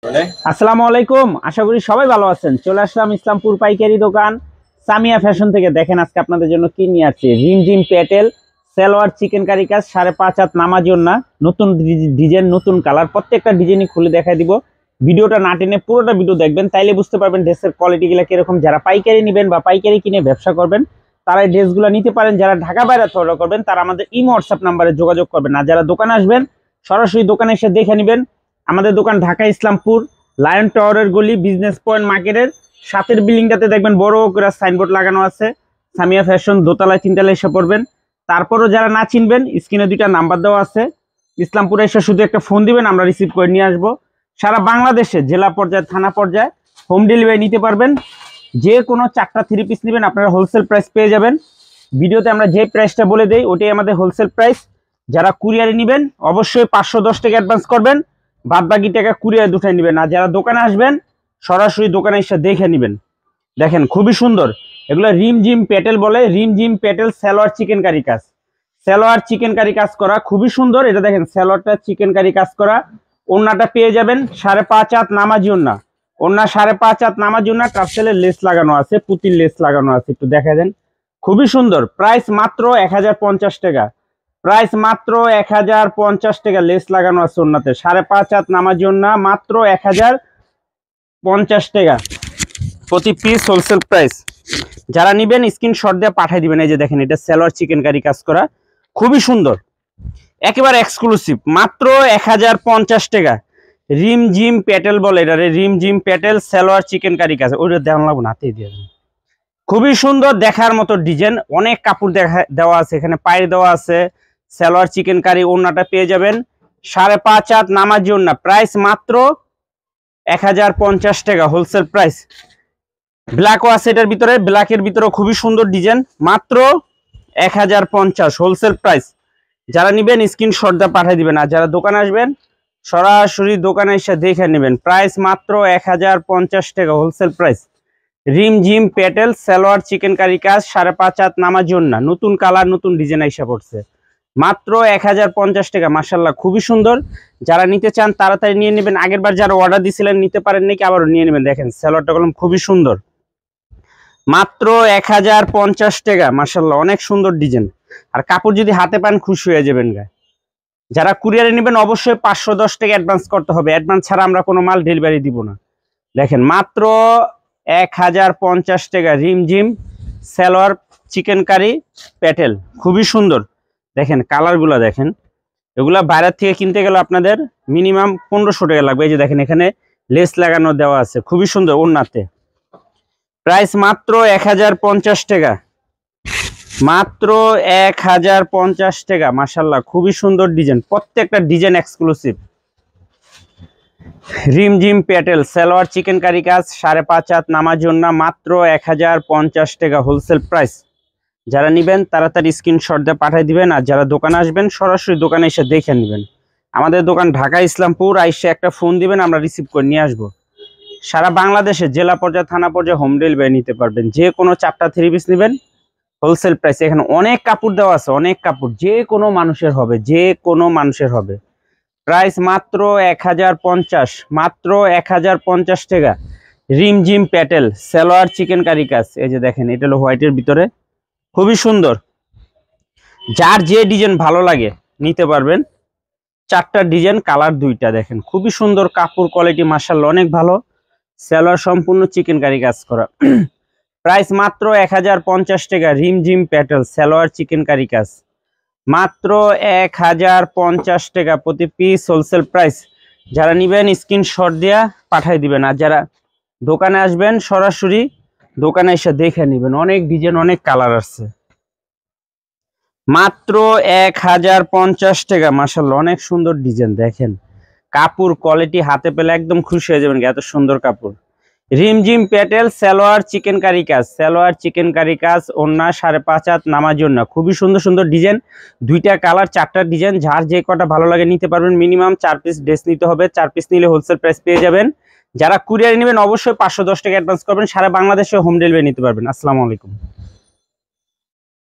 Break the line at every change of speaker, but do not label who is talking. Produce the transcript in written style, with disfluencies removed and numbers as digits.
আসসালামু আলাইকুম, আশা করি সবাই ভালো আছেন। চলে আসলাম ইসলামপুর পাইকারি দোকান সামিয়া ফ্যাশন থেকে। দেখেন আজকে আপনাদের জন্য কি নিয়ে আসছে। রিমঝিম প্যাটেল সালোয়ার চিকেন কারি কাজ 5.5 হাত নামার না, নতুন ডিজাইন, নতুন কালার, প্রত্যেকটা ডিজাইনই খুলে দেখাই দিব। ভিডিওটা না টেনে পুরোটা ভিডিও দেখবেন, তাইলে বুঝতে পারবেন ড্রেসের কোয়ালিটিগুলো কিরকম। যারা পাইকারি নেবেন বা পাইকারি কিনে ব্যবসা করবেন তারা এই ড্রেসগুলো নিতে পারেন। যারা ঢাকা বাইরে অর্ডার করবেন তারা আমাদের ইমো হোয়াটসঅ্যাপ নাম্বারে যোগাযোগ করবেন। আর যারা দোকানে আসবেন সরাসরি দোকানে এসে দেখে নেবেন। আমাদের দোকান ঢাকা ইসলামপুর লায়ন টাওয়ারের গলি, বিজনেস পয়েন্ট মার্কেটের সাথের বিল্ডিংটাতে দেখবেন বড় করে সাইনবোর্ড লাগানো আছে সামিয়া ফ্যাশন। দোতলায় তিনতলায় এসে পড়বেন। তারপরও যারা না চিনবেন স্ক্রিনে 2টা নাম্বার দেওয়া আছে, ইসলামপুরে এসে শুধু একটা ফোন দিবেন, আমরা রিসিভ করে নিয়ে আসবো। সারা বাংলাদেশে জেলা পর্যায়ে, থানা পর্যায়ে হোম ডেলিভারি নিতে পারবেন। যে কোনো 4টা 3 পিস নেবেন আপনারা হোলসেল প্রাইস পেয়ে যাবেন। ভিডিওতে আমরা যে প্রাইসটা বলে দেই ওটাই আমাদের হোলসেল প্রাইস। যারা কুরিয়ারে নেবেন অবশ্যই 510 টাকা অ্যাডভান্স করবেন, বাদ বাকি টাকা কুরিয়ার দুটাই নেবেন। আর যারা দোকানে আসবেন সরাসরি দোকানে এসে দেখে নেবেন। দেখেন খুবই সুন্দর, এগুলো রিমঝিম প্যাটেল বলে। রিমঝিম প্যাটেল সালোয়ার চিকেন কারি কাজ, সালোয়ার চিকেন কারি কাজ করা খুবই সুন্দর। এটা দেখেন সালোয়ারটা চিকেন কারি কাজ করা। ওড়নাটা পেয়ে যাবেন 5.5 হাত নামাজি ওড়না। ওড়না 5.5 হাত নামাজি ওড়না, টার্সেলের লেস লাগানো আছে, পুতির লেস লাগানো আছে, একটু দেখা দেন। খুবই সুন্দর। প্রাইস মাত্র 1050 টাকা। প্রাইস মাত্র 1050 টাকা। লেস লাগানো আছে ওড়নাতে। 5.5 হাত নামার জন্য মাত্র 1050 টাকা প্রতি পিস, হোলসেল প্রাইস। যারা নিবেন স্ক্রিনশট দিয়ে পাঠিয়ে দিবেন। এই যে দেখেন এটা সালোয়ার চিকেন কারি কাজ করা, খুবই সুন্দর, একেবারে এক্সক্লুসিভ, মাত্র 1050 টাকা। রিমঝিম প্যাটেল বলে এটা, রিমঝিম প্যাটেল সালোয়ার চিকেন কারি কাজ। ওইটা দেওয়া লাগবে না, হাতেই দিয়ে দেন। খুবই সুন্দর, দেখার মতো ডিজাইন, অনেক কাপড় দেওয়া আছে এখানে, পায়ে দেওয়া আছে। সালোয়ার চিকেন কারি ওড়নাটা পেয়ে যাবেন 5.5 হাত নামাজি ওড়না। প্রাইস মাত্র 1050 টাকা, হোলসেল প্রাইস। ব্ল্যাকও আছে এটার ভিতরে, ব্ল্যাকের ভিতরে খুবই সুন্দর ডিজাইন, মাত্র 1050 হোলসেল প্রাইস। যারা নিবেন স্ক্রিনশট দিয়ে পাঠিয়ে দিবেন। আর যারা দোকানে আসবেন সরাসরি দোকানে এসে দেখে নেবেন। প্রাইস মাত্র 1050 টাকা, হোলসেল প্রাইস। রিমঝিম প্যাটেল সালোয়ার চিকেন কারি কাজ 5.5 হাত নামার জন্য, নতুন কালার, নতুন ডিজাইন আইসা পড়ছে, মাত্র 1050 টাকা। মাশাআল্লাহ খুবই সুন্দর। যারা নিতে চান তাড়াতাড়ি নিয়ে নেবেন। আগের বার যারা অর্ডার দিয়েছিলেন নিতে পারেন নাকি, আবারও নিয়ে নেবেন। দেখেন সালোয়ারটা কলম খুবই সুন্দর, মাত্র 1050 টাকা। মাশাআল্লাহ অনেক সুন্দর ডিজাইন। আর কাপড় যদি হাতে পান খুশি হয়ে যাবেন গায়ে। যারা কুরিয়ারে নেবেন অবশ্যই 510 টাকা অ্যাডভান্স করতে হবে। অ্যাডভান্স ছাড়া আমরা কোনো মাল ডেলিভারি দিব না। দেখেন মাত্র 1050 টাকা রিমঝিম সালোয়ার চিকেন কারি প্যাটেল, খুবই সুন্দর। দেখেন কালারগুলো দেখেন, এগুলা বাইরের থেকে কিনতে গেলে আপনাদের মিনিমাম 1500 টাকা লাগবে। এই যে দেখেন এখানে লেস লাগানো দেওয়া আছে, খুবই সুন্দর ওড়নাতে। প্রাইস মাত্র 1050 টাকা, মাত্র 1050 টাকা। মাশাআল্লাহ খুবই সুন্দর ডিজাইন, প্রত্যেকটা ডিজাইন এক্সক্লুসিভ। রিমঝিম প্যাটেল সালোয়ার চিকেন কারি কাজ 5.5 হাত নামার জন্য, মাত্র 1050 টাকা, হোলসেল প্রাইস। যারা নেবেন তাড়াতাড়ি স্ক্রিনশট দিয়ে পাঠিয়ে দিবেন। আর যারা দোকানে আসবেন সরাসরি দোকানে এসে দেখে নেবেন। আমাদের দোকান ঢাকা ইসলামপুর, আইসে একটা ফোন দিবেন, আমরা রিসিভ করে নিয়ে আসবো। সারা বাংলাদেশে জেলা পর্যায়ে, থানা পর্যায়ে হোম ডেলিভারি নিতে পারবেন। যে কোনো 4টা 3 পিস নেবেন হোলসেল প্রাইস। এখানে অনেক কাপড় দেওয়া আছে, অনেক কাপড়, যে কোনো মানুষের হবে, যে কোনো মানুষের হবে। প্রাইস মাত্র 1050, মাত্র 1050 টাকা। রিমঝিম প্যাটেল সালোয়ার চিকেন কারি কাজ। এই যে দেখেন এটা হলো হোয়াইটের ভিতরে, খুবই সুন্দর। যার যে ডিজাইন ভালো লাগে নিতে পারবেন। 4টা ডিজাইন, কালার 2টা। দেখেন খুবই সুন্দর, কাপড় কোয়ালিটি মাশাআল্লাহ অনেক ভালো। সালোয়ার সম্পূর্ণ চিকেন কারি কাজ করা। প্রাইস মাত্র 1050 টাকা। রিমঝিম প্যাটেল সালোয়ার চিকেন কারি কাজ, মাত্র 1050 টাকা প্রতি পিস, হোলসেল প্রাইস। যারা নিবেন স্ক্রিনশট দিয়া পাঠিয়ে দিবেন। আর যারা দোকানে আসবেন সরাসরি দোকানে এসে দেখে নেবেন। অনেক ডিজাইন, অনেক কালার আছে, মাত্র 1050 টাকা। মাশাআল্লাহ অনেক সুন্দর ডিজাইন। দেখেন কাপড় কোয়ালিটি হাতে পেলে একদম খুশি হয়ে যাবেন, এত সুন্দর কাপড়। রিমঝিম প্যাটেল সালোয়ার চিকেন কারি কাজ, সালোয়ার চিকেন কারি কাজ, ওড়না 5.5 হাত নামার জন্য, খুবই সুন্দর সুন্দর ডিজাইন। 2টা কালার, 4টা ডিজাইন। যার যে কটা ভালো লাগে নিতে পারবেন। মিনিমাম 4 পিস ড্রেস নিতে হবে, 4 পিস নিলে হোলসেল প্রাইস পেয়ে যাবেন। যারা কুরিয়ারে নেবেন অবশ্যই 510 টাকা অ্যাডভান্স করবেন। সারা বাংলাদেশে হোম ডেলিভারি নিতে পারবেন। আসসালামু আলাইকুম।